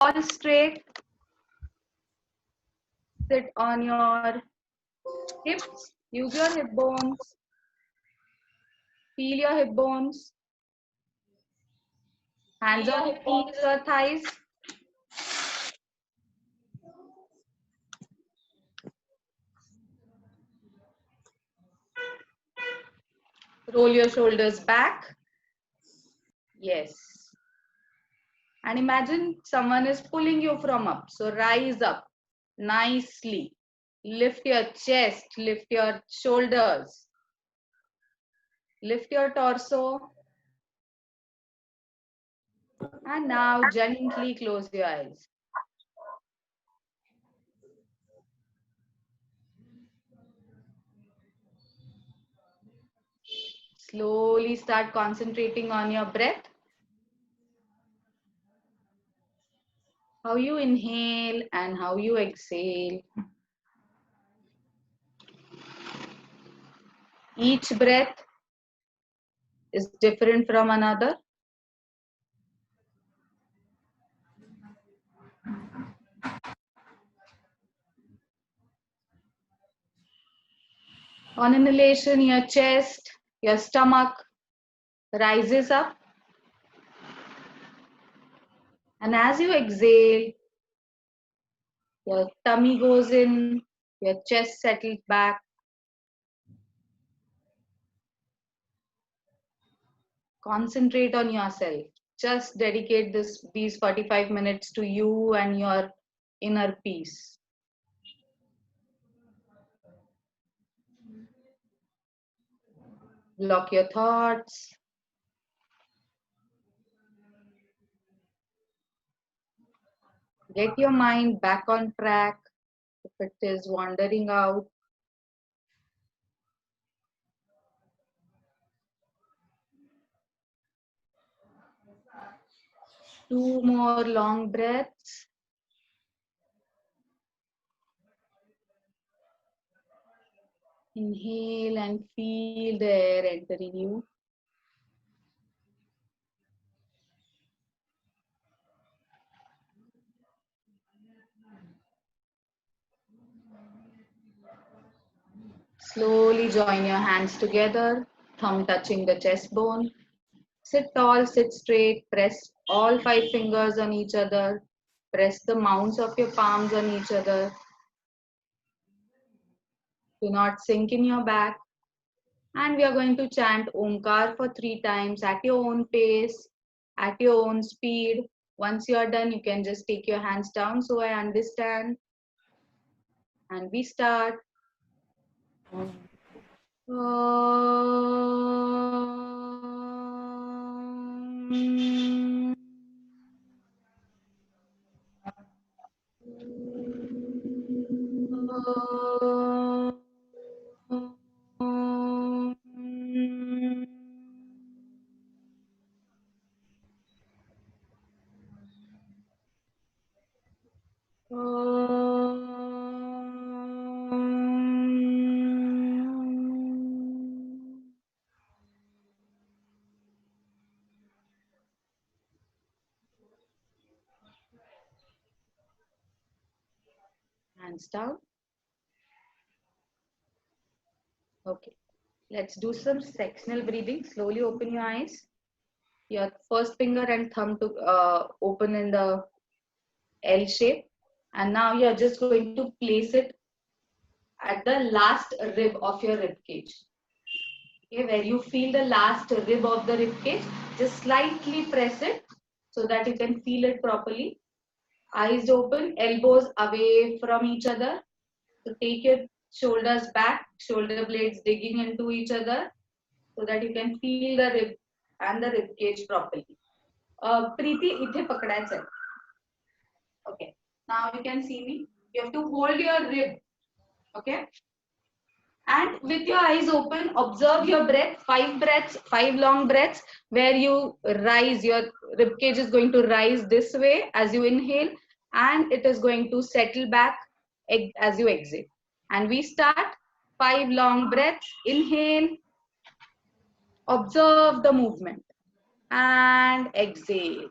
all straight. Sit on your hips. Use your hip bones. Feel your hip bones. Hands on your knees or thighs. Roll your shoulders back. Yes. And imagine someone is pulling you from up. So rise up nicely. Lift your chest, lift your shoulders, lift your torso. And now gently close your eyes. Slowly start concentrating on your breath. How you inhale and how you exhale. Each breath is different from another. On inhalation, your chest, your stomach rises up. And as you exhale, your tummy goes in, your chest settles back. Concentrate on yourself. Just dedicate these 45 minutes to you and your inner peace. Block your thoughts. Get your mind back on track if it is wandering out. Two more long breaths. Inhale and feel the air entering you. Slowly join your hands together, thumb touching the chest bone. Sit tall, sit straight, press all 5 fingers on each other. Press the mounds of your palms on each other. Do not sink in your back. And we are going to chant Omkar for 3 times at your own pace, at your own speed. Once you are done, you can just take your hands down so I understand. And we start. Hands down. Okay. Let's do some sectional breathing. Slowly open your eyes. Your first finger and thumb to open in the L shape. And now you're just going to place it at the last rib of your rib cage. Okay, where you feel the last rib of the rib cage, just slightly press it so that you can feel it properly. Eyes open, elbows away from each other. So take your shoulders back, shoulder blades digging into each other so that you can feel the rib and the rib cage properly. Preeti, ithe pakdayacha hai. Okay. Now you can see me. You have to hold your rib. Okay. And with your eyes open, observe your breath. 5 breaths, 5 long breaths, where you rise. Your rib cage is going to rise this way as you inhale, and it is going to settle back as you exhale. And we start 5 long breaths. Inhale, observe the movement, and exhale.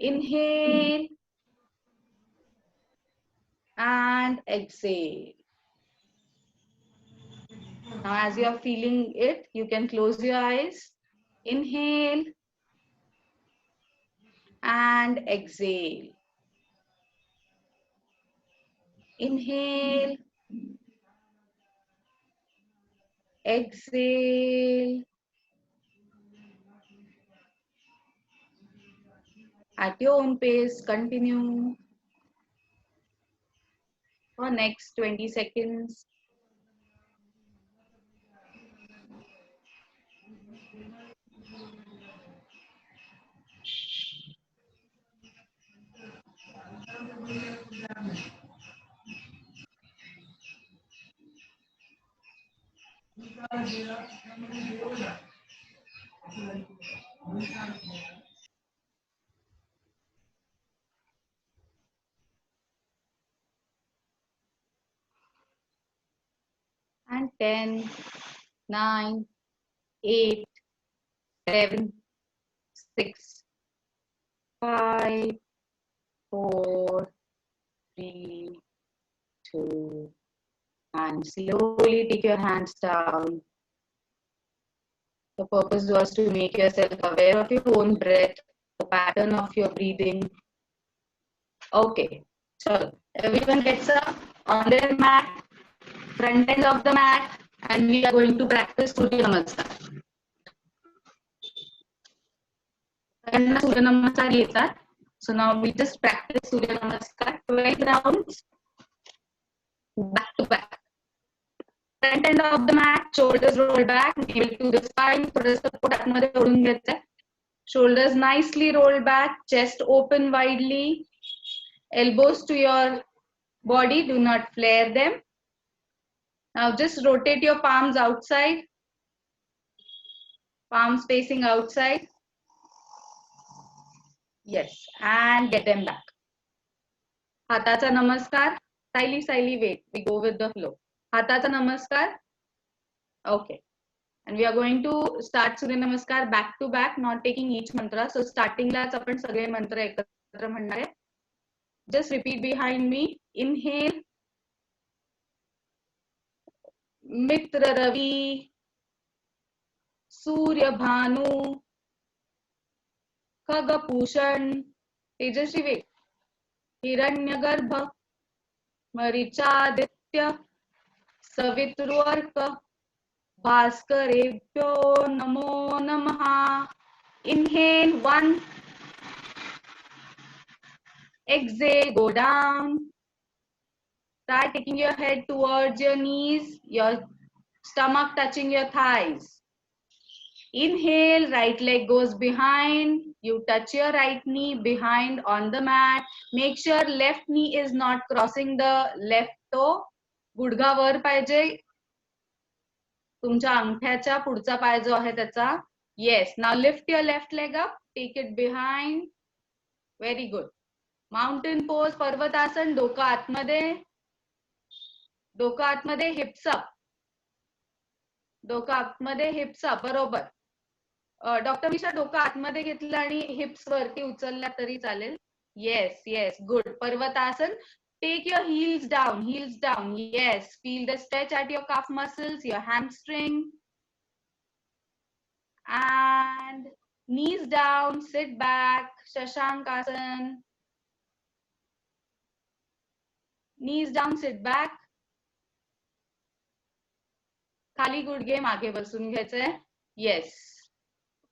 Inhale and exhale. Now, as you are feeling it, you can close your eyes. Inhale and exhale. Inhale, exhale. At your own pace, continue for next 20 seconds. And 10, 9, 8, 7, 6, 5, 4, 3, 2, and slowly take your hands down. The purpose was to make yourself aware of your own breath, the pattern of your breathing. Okay, so everyone gets up on their mat, front end of the mat, and we are going to practice Surya Namaskar. Surya Namaskar येतात. So now we just practice Surya Namaskar 12 rounds back to back. Front end of the mat, shoulders roll back, navel to the spine, थोडंसं pot आतमध्ये ओढून घ्यायचंय. Shoulders nicely roll back, chest open widely, elbows to your body, do not flare them. Now just rotate your palms outside, palms facing outside. Yes, and get them back. Hatacha Namaskar, silly wait, we go with the flow. Hatacha Namaskar, okay. And we are going to start Surya Namaskar back to back, not taking each mantra. So starting लाच आपण सगळे मंत्र एकत्र म्हणणार आहे. Just repeat behind me. Inhale. Mitra Ravi, Surya Bhanu, Khagapushan, Tejasvi wait. Hiranyagarbha, Marichaditya, Savitruarka, Bhaskarebhyo Namo Namaha. Inhale 1. Exhale, go down. Start taking your head towards your knees, your stomach touching your thighs. Inhale, right leg goes behind. You touch your right knee behind on the mat. Make sure left knee is not crossing the left toe. गुडघा वर पाहिजे. तुमच्या अंगठ्याच्या पुढचा पाय जो आहे त्याचा. Yes, now lift your left leg up. Take it behind. Very good. Mountain pose, पर्वतासन, डोकं आतमध्ये. डोकं आतमध्ये, hips up. डोकं आतमध्ये, hips up. बरोबर. डॉक्टर मिशा डोकं आतमध्ये घेतलं आणि हिप्स वरती उचलल्या तरी चालेल. Yes, good. Parvatasana. Take your heels down. Yes, feel the stretch at your calf muscles, your hamstring. And knees down, sit back, Shashankasan. Knees down, sit back. खाली गुडघे मागे बसून घ्यायचंय. Yes.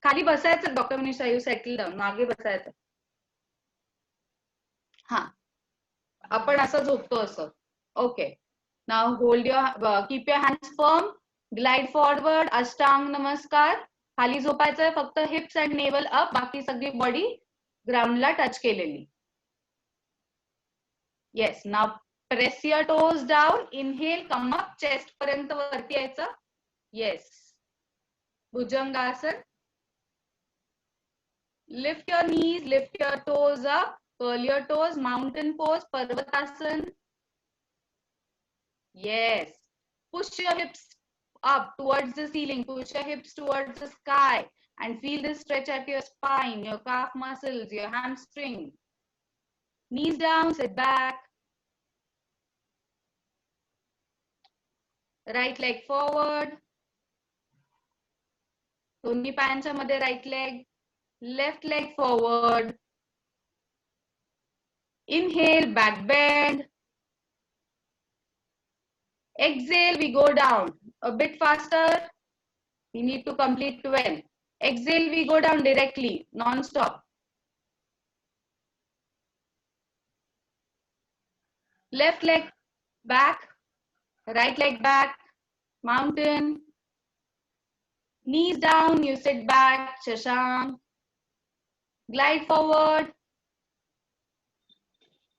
खाली बसायचं doctor Manisha, you settle down. मागे बसायचं. हा, आपण असं झोपतो असं. Okay. Now hold your, keep your hands firm. Glide forward, अष्टांग नमस्कार. खाली झोपायचंय, फक्त हिप्स अँड नेवल अप, बाकी सगळी बॉडी ग्राउंडला टच केलेली. Yes. Now press your toes down. Inhale, come up, chest पर्यंत वरती यायचं. Yes. Bhujangasana. Lift your knees, lift your toes up, curl your toes, mountain pose, Parvatasan. Yes. Push your hips up towards the ceiling, push your hips towards the sky And feel this stretch at your spine, your calf muscles, your hamstring. Knees down, sit back. Right leg forward. दोन्ही पायांच्या मध्ये right leg. Left leg forward. Inhale, back bend. Exhale, we go down. A bit faster. We need to complete 12. Exhale, we go down directly, non-stop. Left leg back, right leg back, mountain. Knees down, you sit back, Shashank. Glide forward.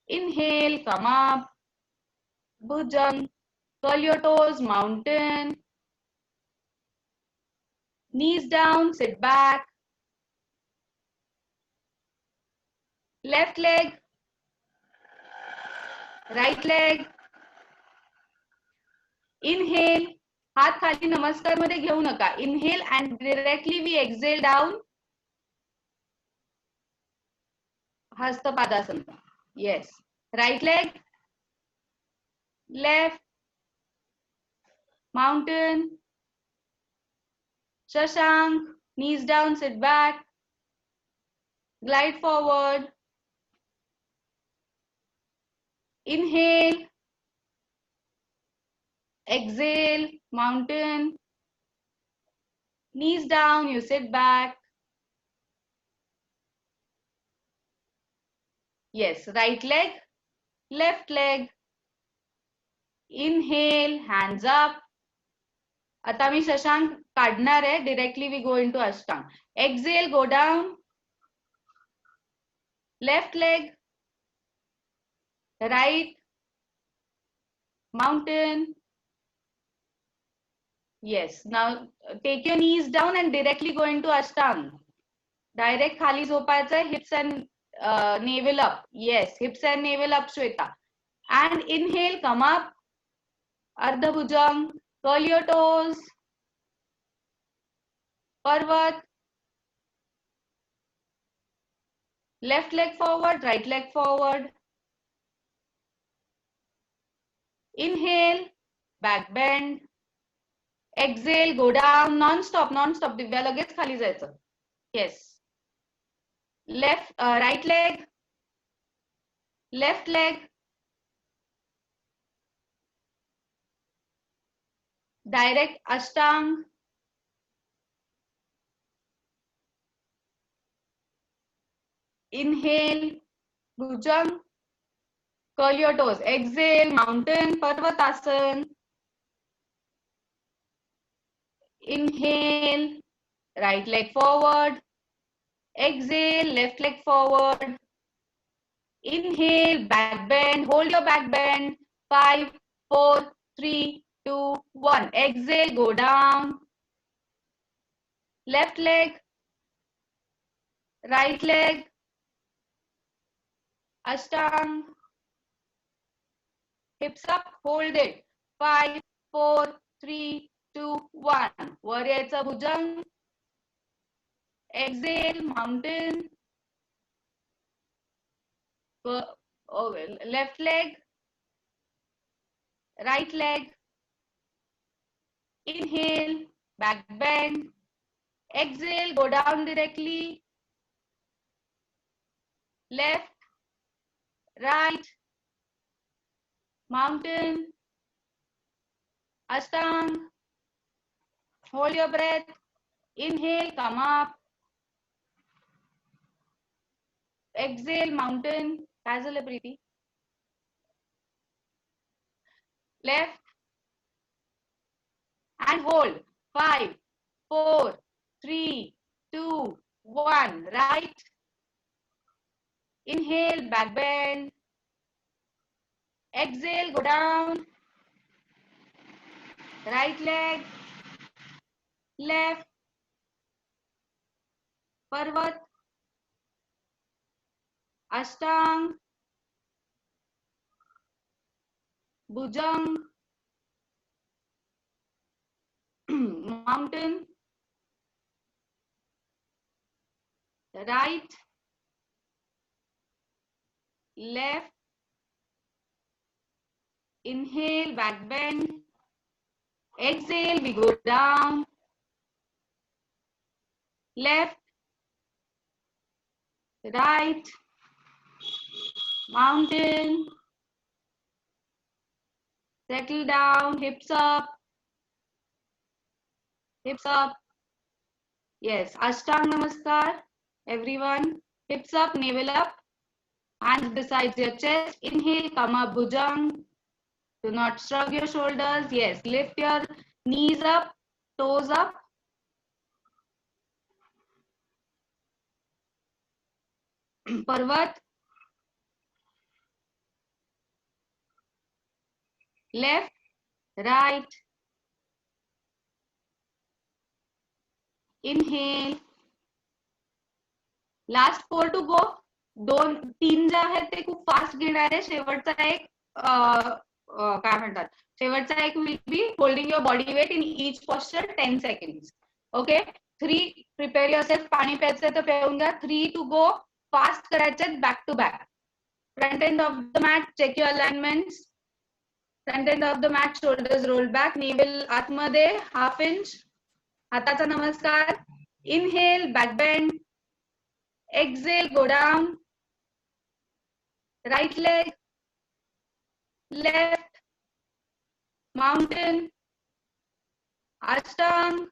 Inhale, come up. Bhujang. Curl your toes, mountain. Knees down, sit back. Left leg, right leg. Inhale. हात खाली नमस्कार मध्ये घेऊ नका. Inhale and directly we exhale down. Hastapadasana. Yes. Right leg. Left. Mountain. Shashank. Knees down, sit back. Glide forward. Inhale. Exhale. Mountain. Knees down, you sit back. Yes. Right leg. Left leg. Inhale. Hands up. आता मी शशांक काढणार आहे. Directly we go into Ashtang. Exhale, go down. Left leg. Right. Mountain. Yes. Now take your knees down and directly go into Ashtang. Direct खाली झोपायचं. Hips and navel up. Yes. Hips and navel up, Shweta. And inhale, come up. Ardha Bhujang. Curl your toes. Parvat. Left leg forward, right leg forward. Inhale, back bend. Exhale, go down, non-stop, non-stop. Divya लगेच खाली जायचं. Yes. Left, right leg. Left leg. Direct Ashtang. Inhale, Bhujang. Curl your toes. Exhale, mountain, Parvatasana. Inhale, right leg forward. Exhale, left leg forward. Inhale, back bend. Hold your back bend. 5, 4, 3, 2, 1. Exhale, go down. Left leg. Right leg. Ashtang. Hips up. Hold it. 5, 4, 3, 2, 1. वर यायचं भुजंग. Exhale, mountain. Left leg. Right leg. Inhale, back bend. Exhale, go down directly. Left, right, mountain, Ashtang. Hold your breath. Inhale, come up. Exhale, mountain. काय झालं Preeti? Left and hold. 5, 4, 3, 2, 1. Right. Inhale, back bend. Exhale, go down. Right leg. Left. Parvat. Ashtang. Bhujang. Mountain. right, left, inhale, back bend, exhale, we go down, left, right, mountain, settle down, hips up, hips up. Yes, Ashtang Namaskar, everyone. Hips up, navel up, hands beside your chest. Inhale, come up, Bhujang. Do not shrug your shoulders. Yes, lift your knees up, toes up. Parvat, left, right. Inhale. Last 4 to go. 2-3 ज्या आहेत ते खूप fast घेणार आहे. शेवटचा एक काय म्हणतात, शेवटचा एक will be holding your body weight in each posture 10 seconds. Okay, 3 prepare yourself. पाणी प्यायचं तर पिऊन घ्या. 3 टू गो. फास्ट करायचे back to back. Front end of the mat, check your alignments. Front end of the mat, shoulders roll back, navel आतमध्ये, half inch. हाताचा नमस्कार. Inhale, back bend. Exhale, go down. Right leg, left, mountain, Ashtang,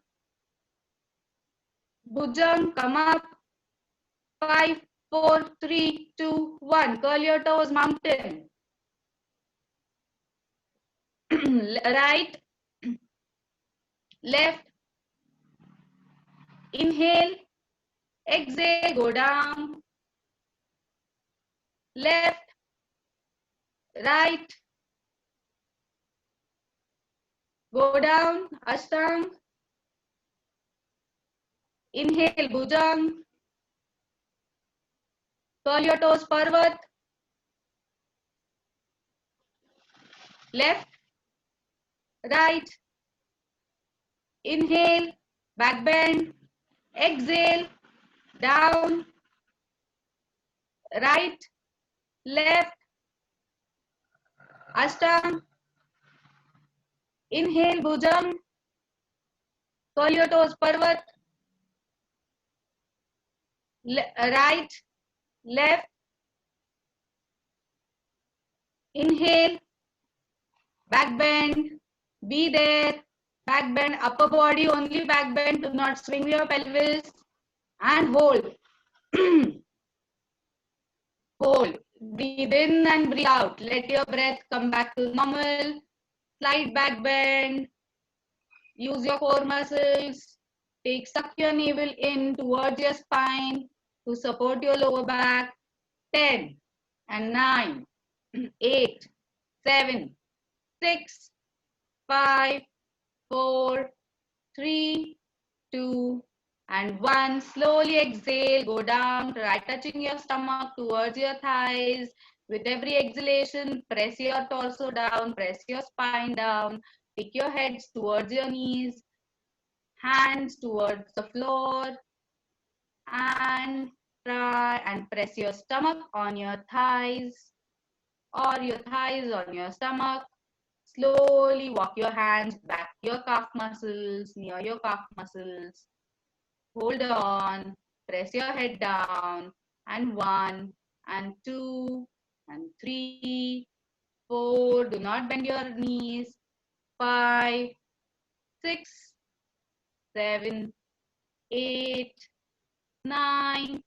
Bhujang, come up. 5, 4, 3, 2, 1. Curl your toes, mountain. Right, left, inhale, exhale, go down. Left, right, go down, Ashtang. Inhale, Bhujang. Curl your toes, Parvat. Left, right, inhale, back bend, exhale, down, right, left, Ashtang. Inhale, Bhujang. Curl your toes, Parvat. Right, left, inhale, back bend, be there, back bend, upper body only back bend, do not swing your pelvis, and hold. Hold, breathe in and breathe out, let your breath come back to normal. Slight back bend, use your core muscles, suck your navel in towards your spine to support your lower back. 10 and 9, 8, 7, 6, 5, 4, 3, 2, and 1. Slowly exhale, go down, try touching your stomach towards your thighs. With every exhalation, press your torso down, press your spine down, pick your heads towards your knees, hands towards the floor, and try and press your stomach on your thighs or your thighs on your stomach. Slowly walk your hands back to your calf muscles, near your calf muscles. Hold on, press your head down, and 1, and 2, and 3, 4. Do not bend your knees. 5, 6, 7, 8, 9,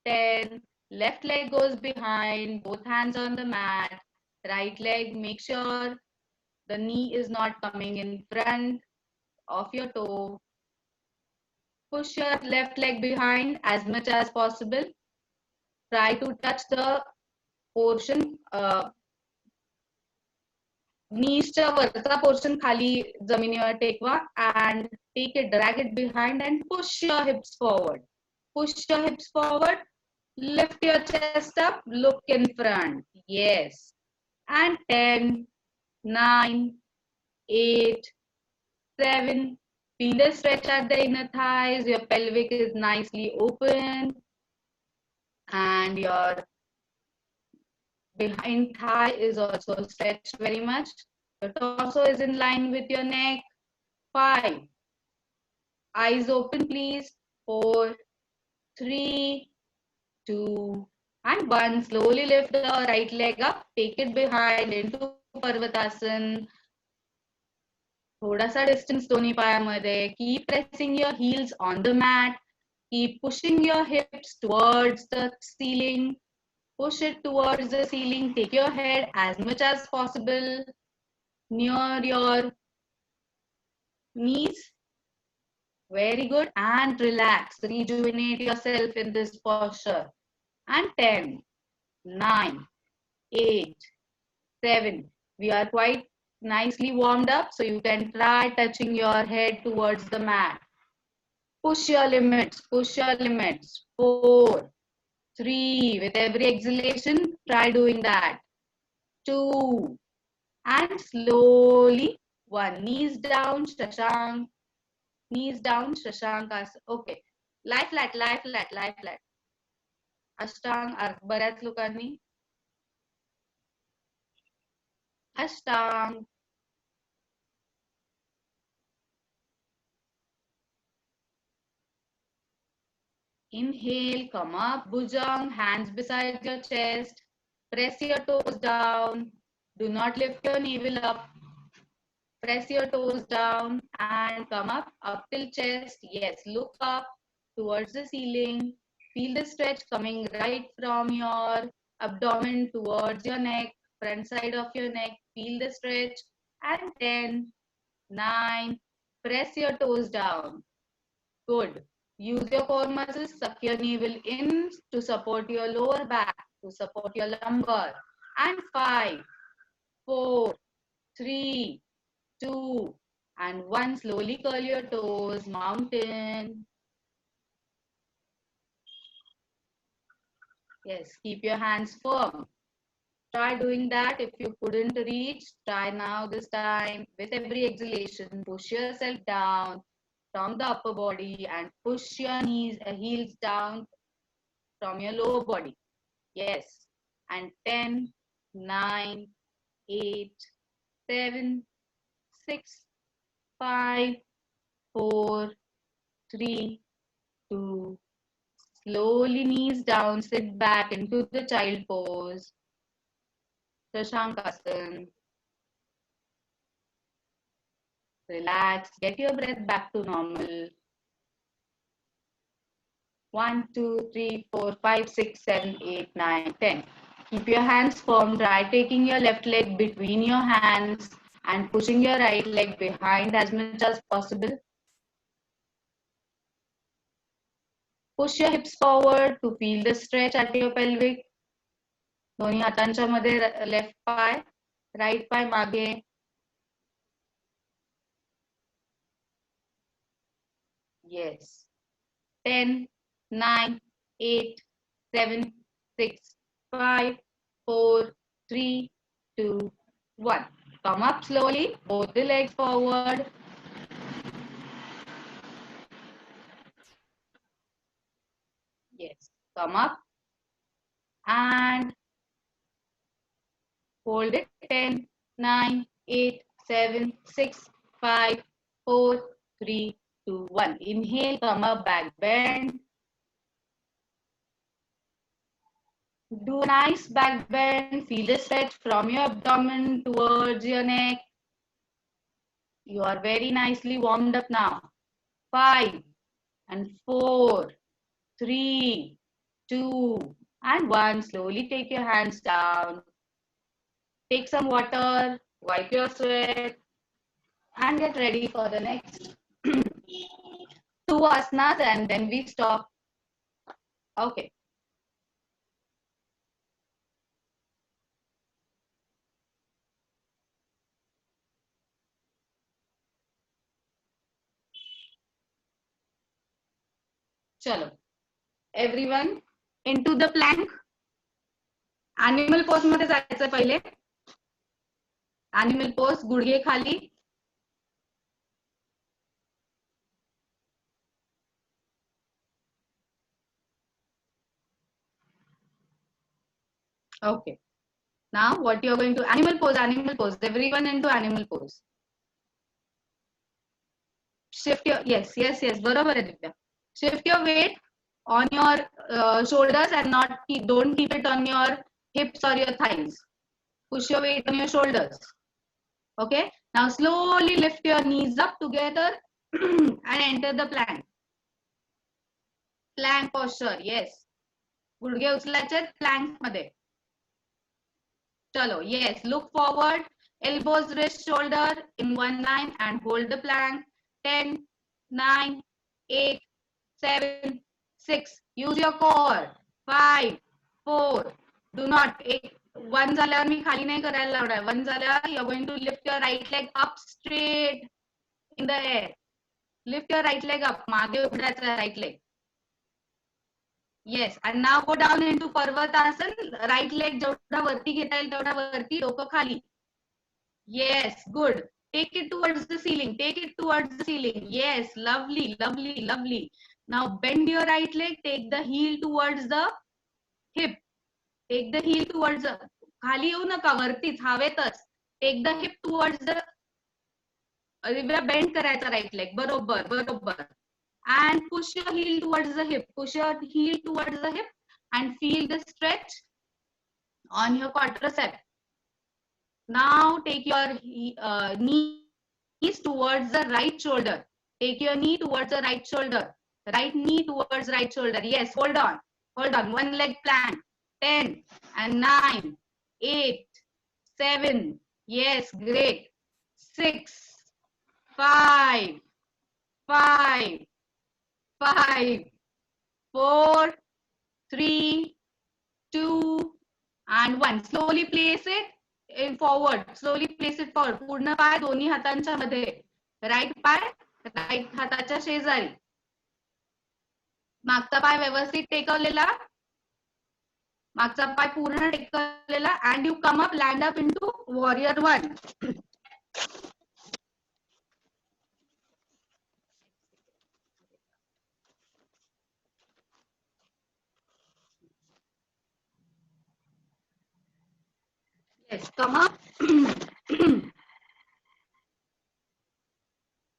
10. Left leg goes behind, both hands on the mat. Right leg, make sure the knee is not coming in front of your toe. Push your left leg behind as much as possible. Try to touch the portion, kneesच्या वरचा portion खाली जमिनीवर टेकवा, and take it, drag it behind and push your hips forward. Push your hips forward. Lift your chest up, look in front. Yes. And 10, 9, 8, 7, Feel the stretch at the inner thighs. Your pelvic is nicely open. And your behind thigh is also stretched very much. Your torso is in line with your neck. 5. Eyes open, please. 4, 3, 2, and 1. Slowly lift the right leg up. Take it behind into Parvatasan. थोडासा distance दोन्ही पायामध्ये. Keep pressing your heels on the mat. Keep pushing your hips towards the ceiling. Push it towards the ceiling. Take your head as much as possible near your knees. Very good. And relax. Rejuvenate yourself in this posture. And 10, 9, 8, 7. We are quite nicely warmed up, so you can try touching your head towards the mat. Push your limits. Push your limits. 4, 3. With every exhalation, try doing that. 2. And slowly 1. Knees down, Shashank. Knees down, Shashank. Okay. Lie flat, lie flat, lie flat. Ashtang, बऱ्याच लोकांनी. Ashtang. Inhale, come up, Bhujang, hands beside your chest. Press your toes down. Do not lift your navel up. Press your toes down and come up till chest. Yes, look up towards the ceiling. Feel the stretch coming right from your abdomen towards your neck, front side of your neck. Feel the stretch. And 10, 9, press your toes down. Good. Use your core muscles, suck your navel in to support your lower back, to support your lumbar. And 5, 4, 3, 2, and 1. Slowly curl your toes, mountain. Yes, keep your hands firm. Try doing that. If you couldn't reach, try now this time. With every exhalation, push yourself down from the upper body and push your heels down from your lower body. Yes. And 10, 9, 8, 7, 6, 5, 4, 3, 2. Slowly knees down, sit back into the child pose. Shashankasan. Relax, get your breath back to normal. 1, 2, 3, 4, 5, 6, 7, 8, 9, 10. Keep your hands firm. Try taking your left leg between your hands and pushing your right leg behind as much as possible. Push your hips forward to feel the stretch at your pelvic. दोन्ही हातांच्या मध्ये left पाय, right पाय मागे. Yes. 10, 9, 8, 7, 6, 5, 4, 3, 2, 1. Come up slowly, both the legs forward. Yes. Come up and hold it. 10, 9, 8, 7, 6, 5, 4, 3, 2, 1. Inhale, come up, back bend. Do a nice back bend. Feel the stretch from your abdomen towards your neck. You are very nicely warmed up now. 5 and 4, 3, 2, and 1. Slowly take your hands down. Take some water, wipe your sweat, and get ready for the next 2 asanas, and then we stop. Okay. Chalo. Everyone into the plank. Animal pose मध्ये जायचं पहिले. Animal pose, गुडघे खाली. Okay. Now what you're going to, animal pose, everyone into animal pose. Shift your, yes, barabar hai Divya. Shift your weight on your shoulders and don't keep it on your hips or your thighs. Push your weight on your shoulders. Okay. Now slowly lift your knees up together and enter the plank. Plank posture, yes. गुडघे उचलायचे plank मध्ये. Chalo, yes. Look forward. Elbows, wrist, shoulder in one line and hold the plank. 10, 9, 8, 7, 6. Use your core. 5, 4. Do not. 1 झाल्यावर मी खाली नाही करायला लावणार. 1 झाल्यावर you're going to lift your right leg up straight in the air. Lift your right leg up. मागे उघडायचा right leg. Yes, and now go down into Parvatasana. Right leg जेवढा वरती घेता येईल तेवढा वरती, डोकं खाली. Yes, good. Take it towards the ceiling. Take it towards the ceiling. Yes, lovely, lovely, lovely. Now bend your right leg. Take the heel towards the hip. Take the heel towards the, खाली येऊ नका, वरतीच हवेतच. Take the hip towards the, bend करायचा right leg. बरोबर, बरोबर. And push your heel towards the hip. Push your heel towards the hip and feel the stretch on your quadricep. Now take your knees towards the right shoulder. Take your knee towards the right shoulder. Right knee towards right shoulder. Yes, hold on. Hold on. One leg plank. 10 and 9, 8, 7. Yes, great. 6, 5, 5, 5, 4, 3, 2, and 1. Slowly place it in forward. Slowly place it forward. पूर्ण पाय दोन्ही हातांच्या मध्ये. Right पाय right हाताच्या शेजारी. मागचा पाय व्यवस्थित टेकवलेला. मागचा पाय पूर्ण टेकवलेला. And you come up, land up into warrior 1. Yes, come up.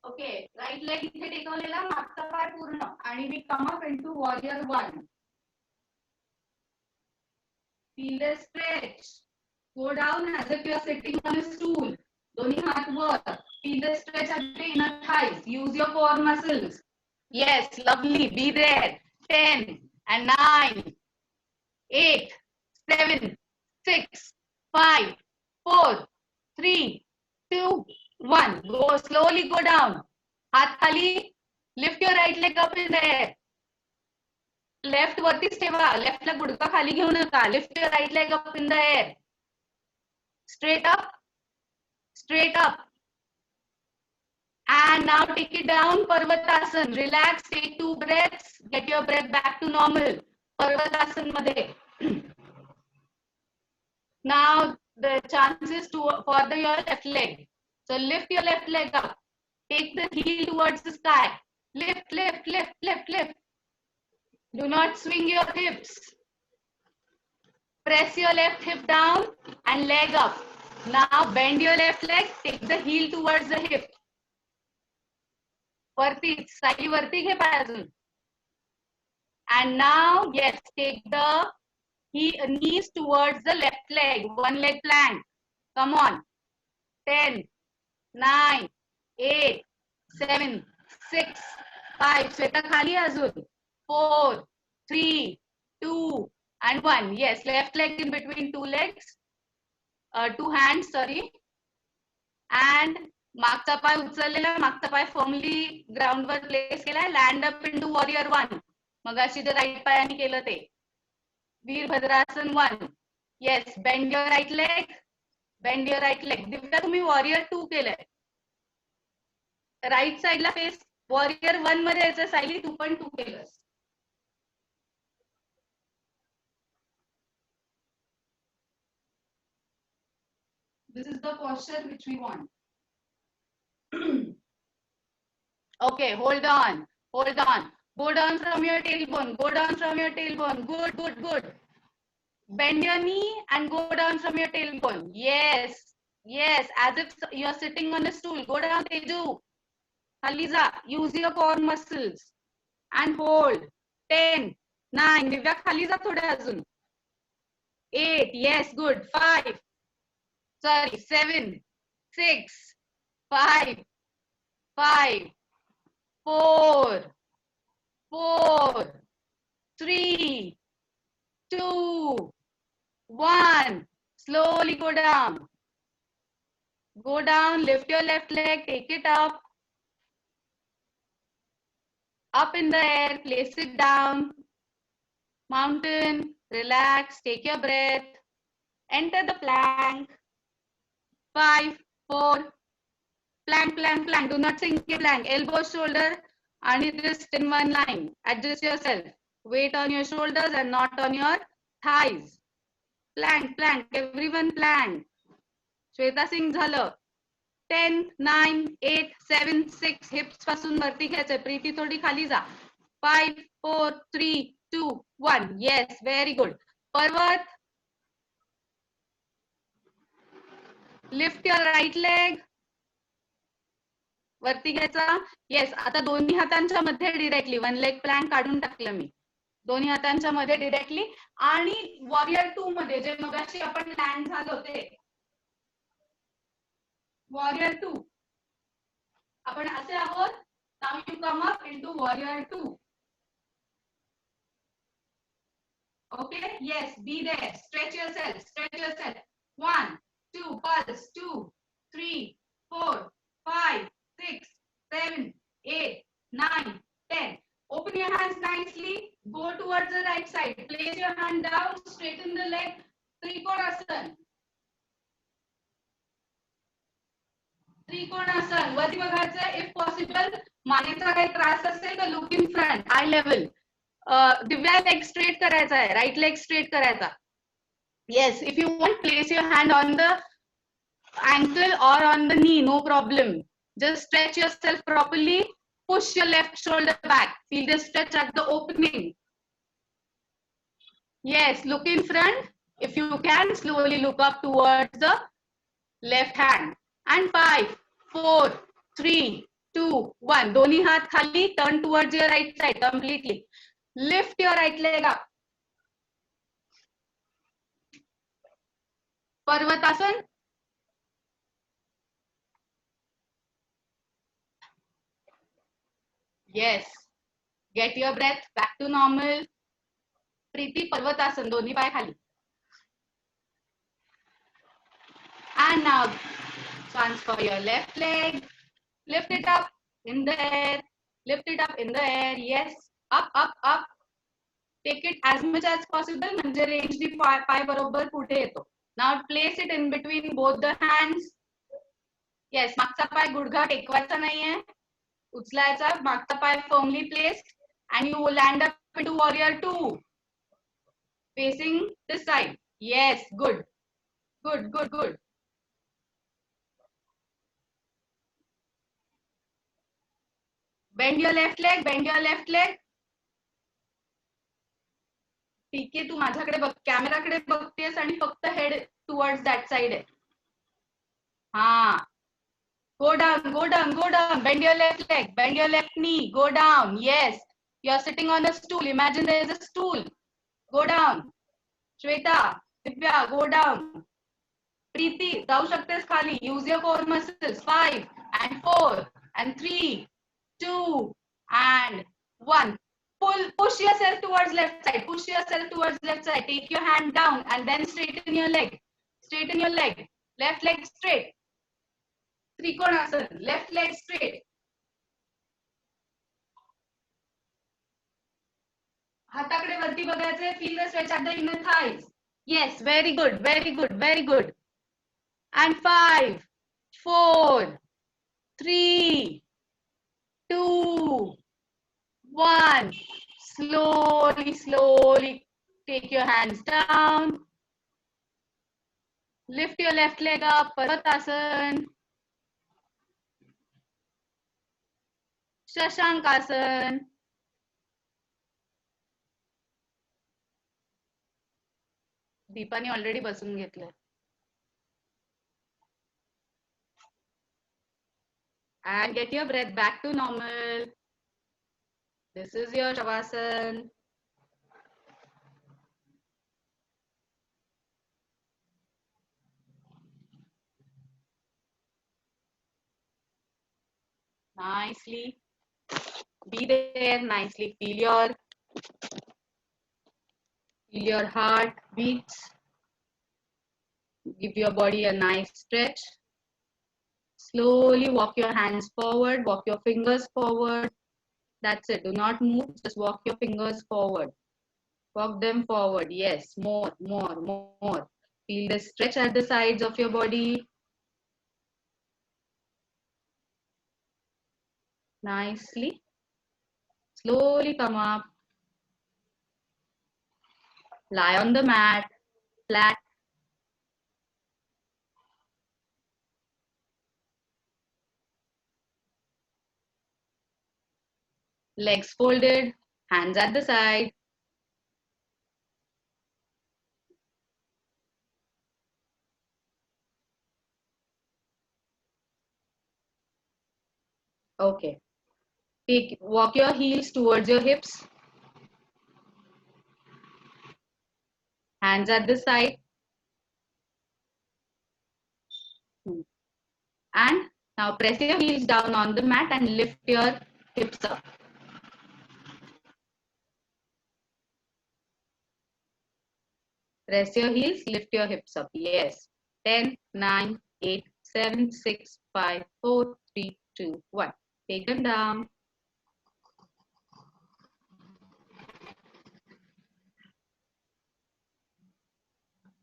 Okay, right leg इथे टेकवलेला, मागचा पाय पूर्ण. आणि we come up into warrior 1. Feel the stretch. Go down as if you are sitting on a stool. दोन्ही हात वर. Feel the stretch at the inner thighs. Use your core muscles. Yes, lovely. Be there. 10 and 9, 8, 7, 6, 5, 4, 3, 2, 1. Go slowly, go down. हात खाली. Lift your right leg up in the air. Left वरतीच ठेवा. Left ला गुडघा खाली घेऊ नका. Lift your right leg up in the air. Straight up. Straight up. And now take it down, Parvatasana. Relax, take 2 breaths. Get your breath back to normal. Parvatasana madhe. Now the chances for your left leg. So lift your left leg up. Take the heel towards the sky. Lift, lift, lift, lift, lift. Do not swing your hips. Press your left hip down and leg up. Now bend your left leg. Take the heel towards the hip. वरती, साई वरती घे पाय अजून. And now, yes, take the knees towards the left leg. One leg plank. Come on. 10, 9, 8, 7, 6, 5. Sweta khali azun. 4, 3, 2, and 1. Yes, left leg in between two legs. 2 hands, sorry. And मागचा पाय उचललेला, मागचा पाय firmly ground वर place केलाय. Land up into warrior 1. मगाशी जे right पायाने केलं ते. Virabhadrasana 1. Yes, bend your right leg. Bend your right leg. Divya तुम्ही वॉरियर 2 केलंय. राईट साइडला फेस वॉरियर 1 मध्ये यायचं. सायली तू पण 2 केलंस. This is the posture which we want. Okay, hold on. Hold on. Go down from your tailbone. Go down from your tailbone. Good, good, good. Bend your knee and go down from your tailbone. Yes. Yes. As if you are sitting on a stool. Go down, Teju. Haliza. Use your core muscles. And hold. 10, 9. Divya, Haliza thoda azun. 8. Yes. Good. 5. Sorry. 7, 6, 5, 5, 4, 4, 3, 2, 1. Slowly go down. Go down, lift your left leg, take it up. Up in the air, place it down. Mountain, relax, take your breath. Enter the plank. 5, 4. Plank, plank, plank. Do not sink your plank. Elbow, shoulder, and wrist in one line. Adjust yourself. Weight on your shoulders and not on your thighs. Plank, plank. Everyone plank. Shweta Singh झालं. 10, 9, 8, 7, 6. हिप्स पासून वरती घ्यायचं. प्रीती थोडी खाली जा. 5, 4, 3, 2, 1. Yes, very good. Parvat, lift your right leg. वरती घ्यायचा. Yes, आता दोन्ही हातांच्या मध्ये डिरेक्टली वन लेग प्लॅंक काढून टाकलं मी. दोन्ही हातांच्या मध्ये डिरेक्टली. आणि वॉरियर 2 मध्ये जे मगाशी आपण लँड झालो होते. वॉरियर 2. आपण असे आहोत. Now you come up into warrior 2. Okay, yes, be there. Stretch yourself, stretch yourself. 1, 2, pulse, 2, 3, 4, 5, 6, 7, 8, 9, 10. Open your hands nicely. Go towards the right side. Place your hand down, straighten the leg. Trikonasana. Trikonasana. वरती बघायचं. If possible, मानेचा काही त्रास असेल तर look in front, eye level. Divya leg straight करायचा आहे. Right leg straight करायचा. Yes, if you want, place your hand on the ankle or on the knee, no problem. Just stretch yourself properly. Push your left shoulder back. Feel the stretch at the opening. Yes, look in front. If you can, slowly look up towards the left hand. And 5, 4, 3, 2, 1. Doni haath khali, turn towards your right side completely. Lift your right leg up. Parvatasana. Yes. Get your breath back to normal. Preeti, Parvatasana, दोन्ही पाय खाली. And now transfer your left leg. Lift it up in the air. Lift it up in the air. Yes. Up, up, up. Take it as much as possible. म्हणजे range नी पाय बरोबर पुढे येतो. Now place it in between both the hands. Yes. मागचा पाय गुडघा टेकवायचा नाहीये. उचलायचा. मागचा पाय firmly placed. And you will land up into warrior 2. Facing this side. Yes. Good. Good, good, good. Bend your left leg, bend your left leg. ठीक आहे, तू माझ्याकडे बघ, कॅमेराकडे बघतेस आणि फक्त हेड टुवर्ड्स दॅट साइड आहे. हा. Go down, go down, go down. Bend your left leg, bend your left knee. Go down. Yes. You're sitting on a stool. Imagine there is a stool. Go down. Shweta, Divya, go down. Preeti, जाऊ शकतेस खाली. Use your core muscles. 5 and 4 and 3, 2 and 1. Push yourself towards left side. Push yourself towards left side. Take your hand down and then straighten your leg. Straighten your leg. Left leg straight. Trikonasana. Left leg straight. हाताकडे वरती बघायचे. Feel the stretch at the inner thighs. Yes, very good, very good, very good. And 5, 4, 3, 2, 1. Slowly, slowly take your hands down. Lift your left leg up, Parvatasana. Shashankasana. दीपाने already बसून घेतलंय. And get your breath back to normal. This is your Shavasana. Nicely. Be there nicely. Feel your heart beats. Give your body a nice stretch. Slowly walk your hands forward, walk your fingers forward. That's it. Do not move. Just walk your fingers forward. Walk them forward. Yes, more, more, more. Feel the stretch at the sides of your body. Nicely. Slowly come up. Lie on the mat, flat. Legs folded, hands at the side. Okay. Walk your heels towards your hips. Hands at the side. And now press your heels down on the mat and lift your hips up. Press your heels, lift your hips up. Yes. 10, 9, 8, 7, 6, 5, 4, 3, 2, 1. Take them down.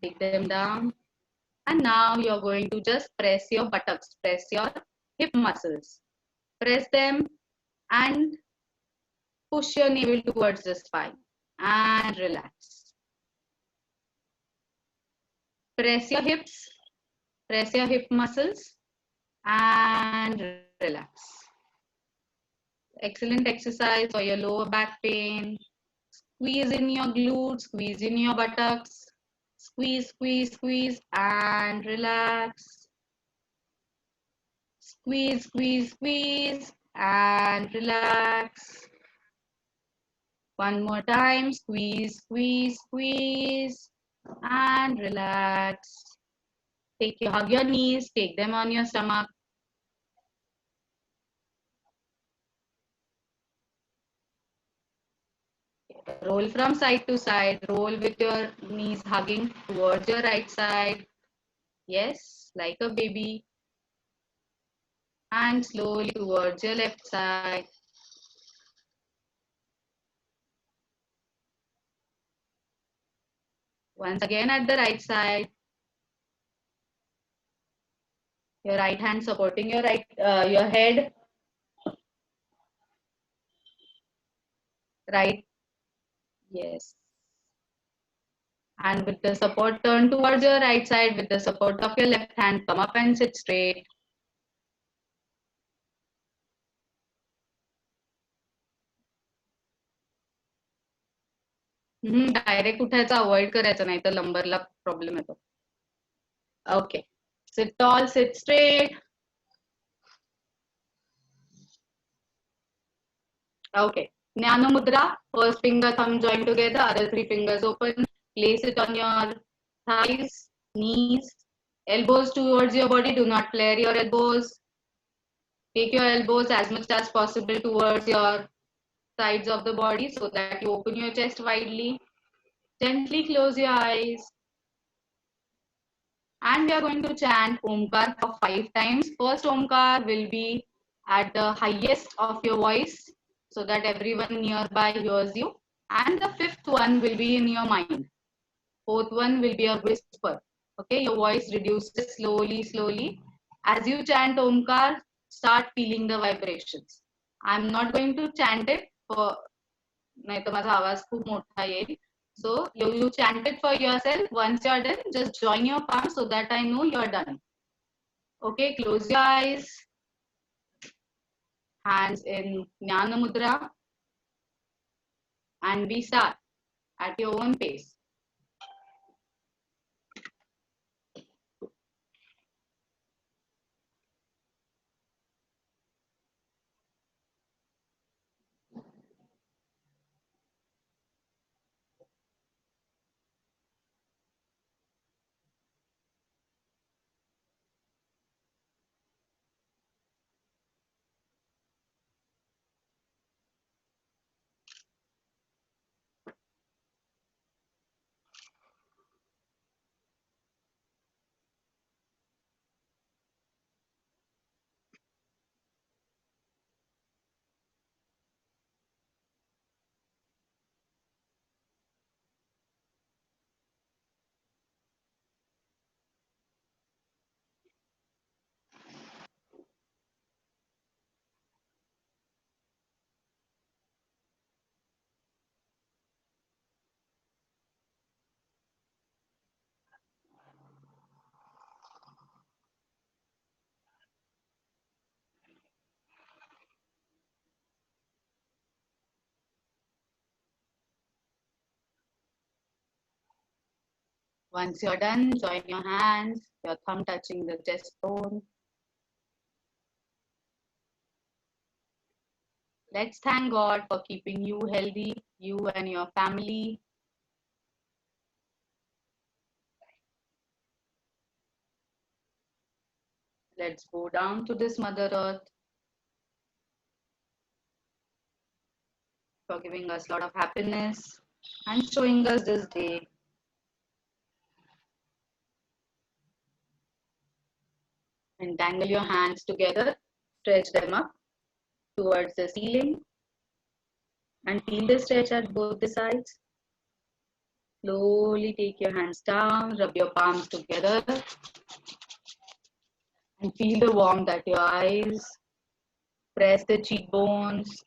Take them down. And now you're going to just press your buttocks, press your hip muscles. Press them and push your navel towards the spine and relax. Press your hips, press your hip muscles and relax. Excellent exercise for your lower back pain. Squeeze in your glutes, squeeze in your buttocks. Squeeze, squeeze, squeeze and relax. Squeeze, squeeze, squeeze and relax. One more time, squeeze, squeeze, squeeze and relax. Hug your knees, take them on your stomach. Roll from side to side, roll with your knees hugging towards your right side. Yes, like a baby. And slowly towards your left side. Once again at the right side. Your right hand supporting your your head. Right. Yes. And with the support, turn towards your right side. With the support of your left hand, come up and sit straight. Direct उठायचं avoid करायचं नाही तर लंबरला problem येतो. Okay. Sit tall, sit straight. Okay. Jnana Mudra. First finger, thumb join together. Other three fingers open. Place it on your thighs, knees, elbows towards your body. Do not flare your elbows. Take your elbows as much as possible towards your sides of the body so that you open your chest widely. Gently close your eyes. And we are going to chant Omkar for 5 times. First Omkar will be at the highest of your voice so that everyone nearby hears you. And the fifth one will be in your mind. Fourth one will be a whisper. Okay, your voice reduces slowly, slowly. As you chant Omkar, start feeling the vibrations. I'm not going to chant it for नाही तर माझा आवाज खूप मोठा येईल. So you chant it for yourself. Once you're done, just join your palms so that I know you're done. Okay, close your eyes. Hands in Jnana Mudra. And we start at your own pace. Once you're done, join your hands, your thumb touching the chest bone. Let's thank God for keeping you healthy, you and your family. Let's go down to this Mother Earth for giving us a lot of happiness and showing us this day. Entangle your hands together, stretch them up towards the ceiling, and feel the stretch at both the sides. Slowly take your hands down, rub your palms together, and feel the warmth at your eyes. Press the cheekbones,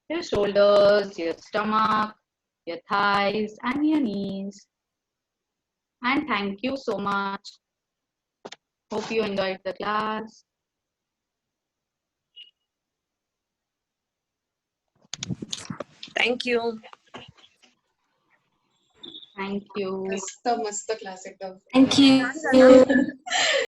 your shoulders, your stomach, your thighs, and your knees. And thank you so much. Hope you enjoyed the class. Thank you. Thank you. मस्त class एकदम. Thank you.